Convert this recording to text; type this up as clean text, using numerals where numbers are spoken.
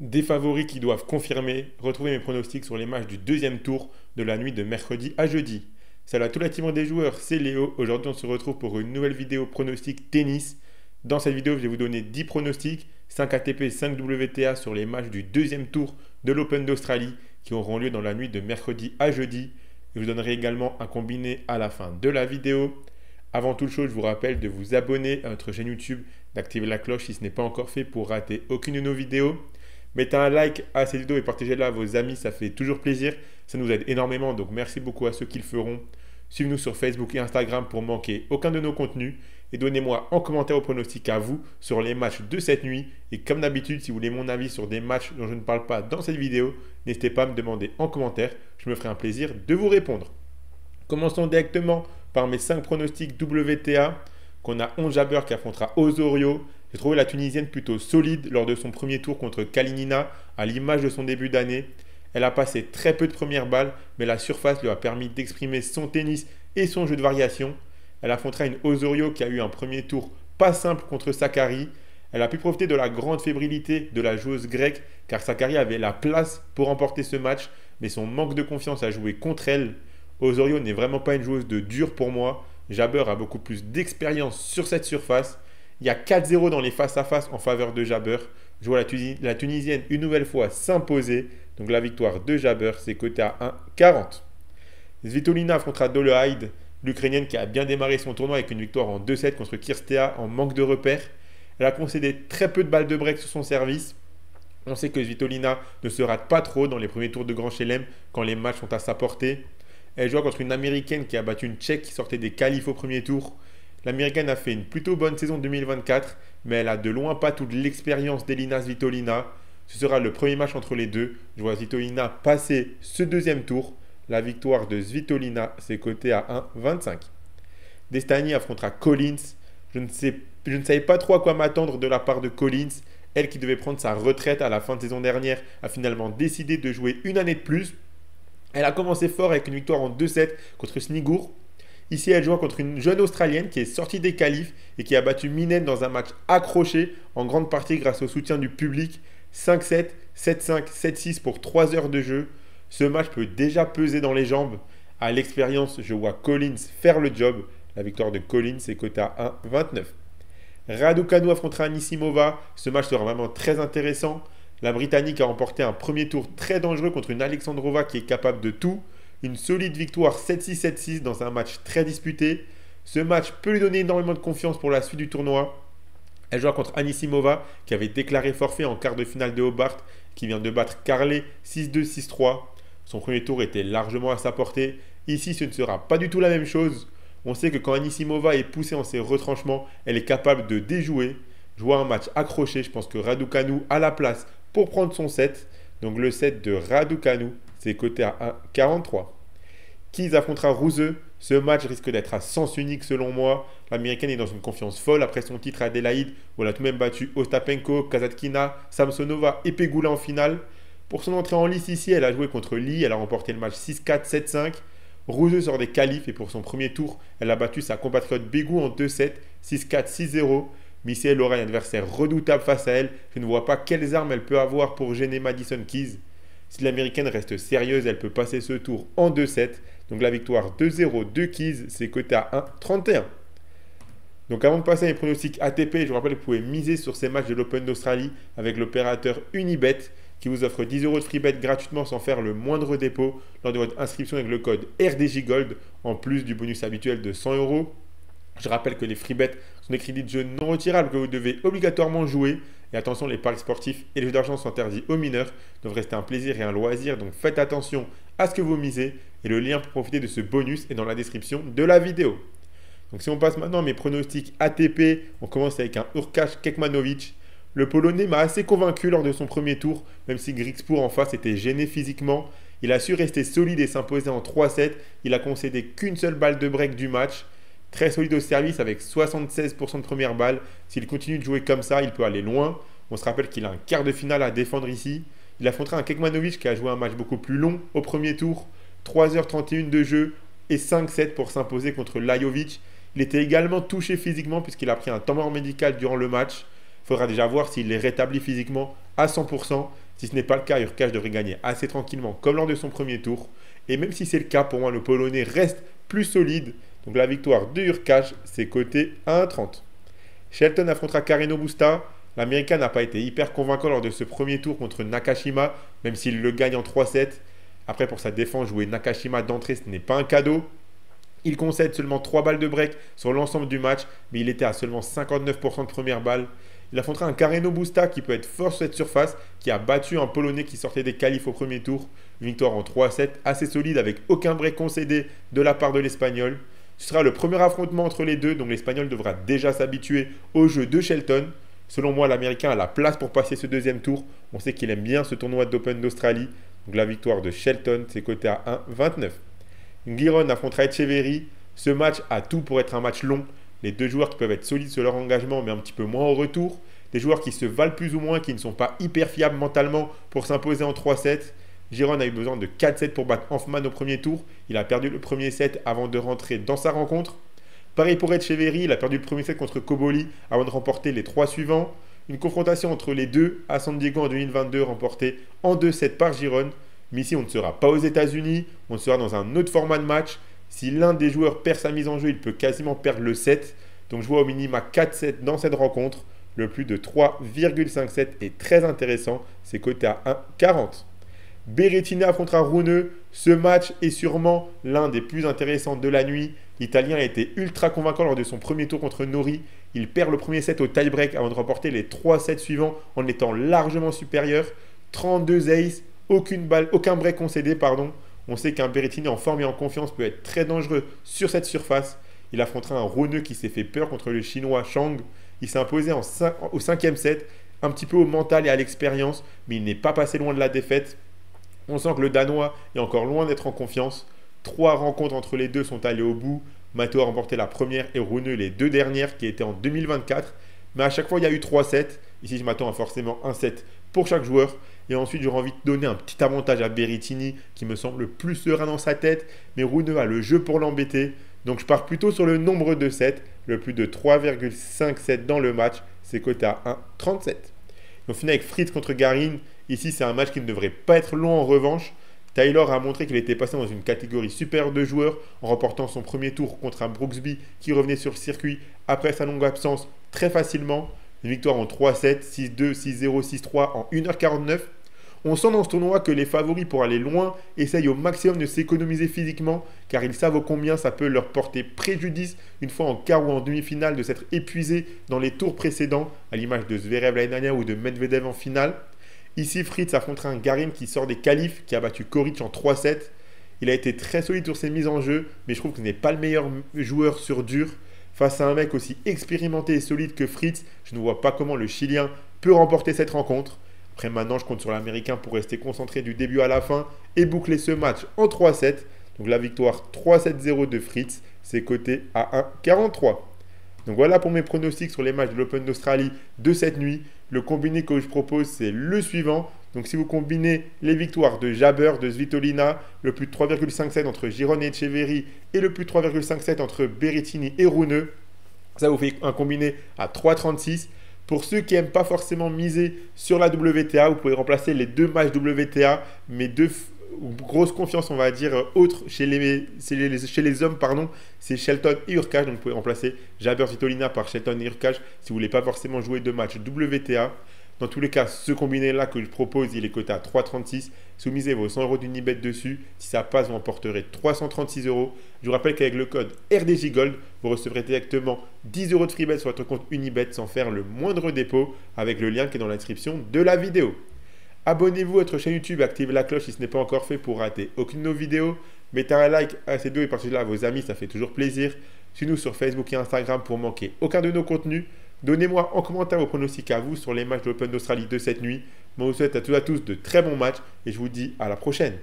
Des favoris qui doivent confirmer. Retrouvez mes pronostics sur les matchs du deuxième tour de la nuit de mercredi à jeudi. Salut à tout la team des joueurs, c'est Léo. Aujourd'hui, on se retrouve pour une nouvelle vidéo pronostic tennis. Dans cette vidéo, je vais vous donner 10 pronostics, 5 ATP, 5 WTA sur les matchs du deuxième tour de l'Open d'Australie qui auront lieu dans la nuit de mercredi à jeudi. Je vous donnerai également un combiné à la fin de la vidéo. Avant toute chose, je vous rappelle de vous abonner à notre chaîne YouTube, d'activer la cloche si ce n'est pas encore fait pour rater aucune de nos vidéos. Mettez un like à cette vidéo et partagez-la à vos amis, ça fait toujours plaisir. Ça nous aide énormément, donc merci beaucoup à ceux qui le feront. Suivez-nous sur Facebook et Instagram pour manquer aucun de nos contenus. Et donnez-moi en commentaire vos pronostics à vous sur les matchs de cette nuit. Et comme d'habitude, si vous voulez mon avis sur des matchs dont je ne parle pas dans cette vidéo, n'hésitez pas à me demander en commentaire. Je me ferai un plaisir de vous répondre. Commençons directement par mes 5 pronostics WTA. Qu'on a 11 Jabber qui affrontera Osorio. J'ai trouvé la Tunisienne plutôt solide lors de son premier tour contre Kalinina, à l'image de son début d'année. Elle a passé très peu de premières balles, mais la surface lui a permis d'exprimer son tennis et son jeu de variation. Elle affrontera une Osorio qui a eu un premier tour pas simple contre Sakkari. Elle a pu profiter de la grande fébrilité de la joueuse grecque, car Sakkari avait la place pour remporter ce match, mais son manque de confiance a joué contre elle. Osorio n'est vraiment pas une joueuse de dur pour moi. Jabber a beaucoup plus d'expérience sur cette surface. Il y a 4-0 dans les face-à-face en faveur de Jabber. Je vois la Tunisienne une nouvelle fois s'imposer. Donc la victoire de Jabber, c'est coté à 1,40. Svitolina affrontera Dolehide, l'Ukrainienne qui a bien démarré son tournoi avec une victoire en 2-7 contre Kirstea en manque de repères. Elle a concédé très peu de balles de break sur son service. On sait que Svitolina ne se rate pas trop dans les premiers tours de Grand Chelem quand les matchs sont à sa portée. Elle joue contre une Américaine qui a battu une Tchèque qui sortait des qualifs au premier tour. L'Américaine a fait une plutôt bonne saison 2024, mais elle a de loin pas toute l'expérience d'Elina Svitolina. Ce sera le premier match entre les deux. Je vois Svitolina passer ce deuxième tour. La victoire de Svitolina, c'est coté à 1,25. Destany affrontera Collins. Je ne savais pas trop à quoi m'attendre de la part de Collins. Elle qui devait prendre sa retraite à la fin de saison dernière a finalement décidé de jouer une année de plus. Elle a commencé fort avec une victoire en 2-7 contre Snigour. Ici, elle joue contre une jeune Australienne qui est sortie des qualifs et qui a battu Minen dans un match accroché, en grande partie grâce au soutien du public. 5-7, 7-5, 7-6 pour 3 heures de jeu. Ce match peut déjà peser dans les jambes. À l'expérience, je vois Collins faire le job. La victoire de Collins est cotée à 1,29. Raducanu affrontera Anisimova. Ce match sera vraiment très intéressant. La Britannique a remporté un premier tour très dangereux contre une Alexandrova qui est capable de tout. Une solide victoire 7-6, 7-6 dans un match très disputé. Ce match peut lui donner énormément de confiance pour la suite du tournoi. Elle jouera contre Anisimova qui avait déclaré forfait en quart de finale de Hobart, qui vient de battre Carlet 6-2, 6-3. Son premier tour était largement à sa portée. Ici, ce ne sera pas du tout la même chose. On sait que quand Anisimova est poussée en ses retranchements, elle est capable de déjouer. Je vois un match accroché. Je pense que Raducanu a la place pour prendre son set. Donc le set de Raducanu, c'est coté à 1,43. Keys affrontera Ruse. Ce match risque d'être à sens unique selon moi. L'Américaine est dans une confiance folle après son titre à Adélaïde, où elle a tout de même battu Ostapenko, Kasatkina, Samsonova et Pegula en finale. Pour son entrée en lice ici, elle a joué contre Lee. Elle a remporté le match 6-4, 7-5. Ruse sort des qualifs et pour son premier tour, elle a battu sa compatriote Begu en 2-7, 6-4, 6-0. Mais si elle aura un adversaire redoutable face à elle, je ne vois pas quelles armes elle peut avoir pour gêner Madison Keys. Si l'Américaine reste sérieuse, elle peut passer ce tour en 2-7. Donc la victoire 2-0 de Keys, c'est coté à 1,31. Donc avant de passer à mes pronostics ATP, je vous rappelle que vous pouvez miser sur ces matchs de l'Open d'Australie avec l'opérateur Unibet qui vous offre 10 € de free bet gratuitement sans faire le moindre dépôt lors de votre inscription avec le code RDJGold en plus du bonus habituel de 100 €. Je rappelle que les free bets sont des crédits de jeu non retirables que vous devez obligatoirement jouer. Et attention, les paris sportifs et les jeux d'argent sont interdits aux mineurs. Ils doivent rester un plaisir et un loisir. Donc faites attention à ce que vous misez. Et le lien pour profiter de ce bonus est dans la description de la vidéo. Donc si on passe maintenant à mes pronostics ATP, on commence avec un Hurkacz Kekmanovic. Le Polonais m'a assez convaincu lors de son premier tour, même si Griekspoor en face était gêné physiquement. Il a su rester solide et s'imposer en 3-7. Il a concédé qu'une seule balle de break du match. Très solide au service avec 76% de première balle. S'il continue de jouer comme ça, il peut aller loin. On se rappelle qu'il a un quart de finale à défendre ici. Il affrontera un Kekmanovic qui a joué un match beaucoup plus long au premier tour. 3h31 de jeu et 5-7 pour s'imposer contre Lajovic. Il était également touché physiquement puisqu'il a pris un temps mort médical durant le match. Il faudra déjà voir s'il est rétabli physiquement à 100%. Si ce n'est pas le cas, Hurkacz devrait gagner assez tranquillement comme lors de son premier tour. Et même si c'est le cas, pour moi, le Polonais reste plus solide. Donc la victoire de Hurkacz, c'est coté à 1,30. Shelton affrontera Carreno Busta. L'Américain n'a pas été hyper convaincant lors de ce premier tour contre Nakashima, même s'il le gagne en 3-7. Après, pour sa défense, jouer Nakashima d'entrée, ce n'est pas un cadeau. Il concède seulement 3 balles de break sur l'ensemble du match, mais il était à seulement 59% de première balle. Il affrontera un Carreno Busta qui peut être fort sur cette surface, qui a battu un Polonais qui sortait des qualifs au premier tour. Une victoire en 3-7 assez solide avec aucun break concédé de la part de l'Espagnol. Ce sera le premier affrontement entre les deux, donc l'Espagnol devra déjà s'habituer au jeu de Shelton. Selon moi, l'Américain a la place pour passer ce deuxième tour. On sait qu'il aime bien ce tournoi d'Open d'Australie. Donc la victoire de Shelton, c'est coté à 1,29. Giron affrontera Etcheverry. Ce match a tout pour être un match long. Les deux joueurs qui peuvent être solides sur leur engagement, mais un petit peu moins au retour. Des joueurs qui se valent plus ou moins, qui ne sont pas hyper fiables mentalement pour s'imposer en 3-7. Giron a eu besoin de 4-7 pour battre Hanfmann au premier tour. Il a perdu le premier set avant de rentrer dans sa rencontre. Pareil pour Etcheverry, il a perdu le premier set contre Koboli avant de remporter les 3 suivants. Une confrontation entre les deux à San Diego en 2022 remportée en 2-7 par Giron. Mais ici, on ne sera pas aux États-Unis, on sera dans un autre format de match. Si l'un des joueurs perd sa mise en jeu, il peut quasiment perdre le set. Donc je vois au minima 4-7 dans cette rencontre. Le plus de 3,57 est très intéressant. C'est coté à 1,40. Berrettini affrontera Rune. Ce match est sûrement l'un des plus intéressants de la nuit. L'Italien a été ultra convaincant lors de son premier tour contre Nori. Il perd le premier set au tie-break avant de remporter les 3 sets suivants en étant largement supérieur. 32 aces, aucun break concédé. On sait qu'un Berrettini en forme et en confiance peut être très dangereux sur cette surface. Il affrontera un Rune qui s'est fait peur contre le Chinois Chang. Il s'est imposé au 5e set, un petit peu au mental et à l'expérience, mais il n'est pas passé loin de la défaite. On sent que le Danois est encore loin d'être en confiance. 3 rencontres entre les deux sont allées au bout. Matteo a remporté la première et Rune les 2 dernières qui étaient en 2024. Mais à chaque fois, il y a eu 3 sets. Ici, je m'attends à forcément un set pour chaque joueur. Et ensuite, j'aurais envie de donner un petit avantage à Berrettini qui me semble plus serein dans sa tête. Mais Rune a le jeu pour l'embêter. Donc, je pars plutôt sur le nombre de sets. Le plus de 3,57 dans le match. C'est coté à 1,37. On finit avec Fritz contre Garin. Ici, c'est un match qui ne devrait pas être long en revanche. Taylor a montré qu'il était passé dans une catégorie supérieure de joueurs en remportant son premier tour contre un Brooksby qui revenait sur le circuit après sa longue absence très facilement. Une victoire en 3-7, 6-2, 6-0, 6-3 en 1h49. On sent dans ce tournoi que les favoris pour aller loin essayent au maximum de s'économiser physiquement car ils savent combien ça peut leur porter préjudice une fois en quart ou en demi-finale de s'être épuisés dans les tours précédents à l'image de Zverev l'année dernière ou de Medvedev en finale. Ici, Fritz affrontera un Garin qui sort des qualifs, qui a battu Koric en 3-7. Il a été très solide sur ses mises en jeu, mais je trouve que ce n'est pas le meilleur joueur sur dur. Face à un mec aussi expérimenté et solide que Fritz, je ne vois pas comment le Chilien peut remporter cette rencontre. Après, maintenant, je compte sur l'Américain pour rester concentré du début à la fin et boucler ce match en 3-7. Donc la victoire 3-7-0 de Fritz, c'est coté à 1,43. Donc voilà pour mes pronostics sur les matchs de l'Open d'Australie de cette nuit. Le combiné que je propose, c'est le suivant. Donc si vous combinez les victoires de Jabber, de Svitolina, le plus de 3,57 entre Giron et Etcheverry et le plus de 3,57 entre Berrettini et Rune, ça vous fait un combiné à 3,36. Pour ceux qui n'aiment pas forcément miser sur la WTA, vous pouvez remplacer les 2 matchs WTA, mais 2 grosses confiances, on va dire, autres chez les hommes, c'est Shelton et Hurkacz. Donc vous pouvez remplacer Jabber Svitolina par Shelton et Hurkacz si vous ne voulez pas forcément jouer 2 matchs WTA. Dans tous les cas, ce combiné-là que je propose, il est coté à 3,36. Si vous misez vos 100 € d'Unibet dessus, si ça passe, vous emporterez 336 €. Je vous rappelle qu'avec le code RDJGold, vous recevrez directement 10 € de freebet sur votre compte Unibet sans faire le moindre dépôt avec le lien qui est dans la description de la vidéo. Abonnez-vous à notre chaîne YouTube et activez la cloche si ce n'est pas encore fait pour rater aucune de nos vidéos. Mettez un like à ces vidéos et partagez-la à vos amis, ça fait toujours plaisir. Suivez-nous sur Facebook et Instagram pour manquer aucun de nos contenus. Donnez-moi en commentaire vos pronostics à vous sur les matchs de l'Open d'Australie de cette nuit. Moi, je vous souhaite à tous de très bons matchs et je vous dis à la prochaine.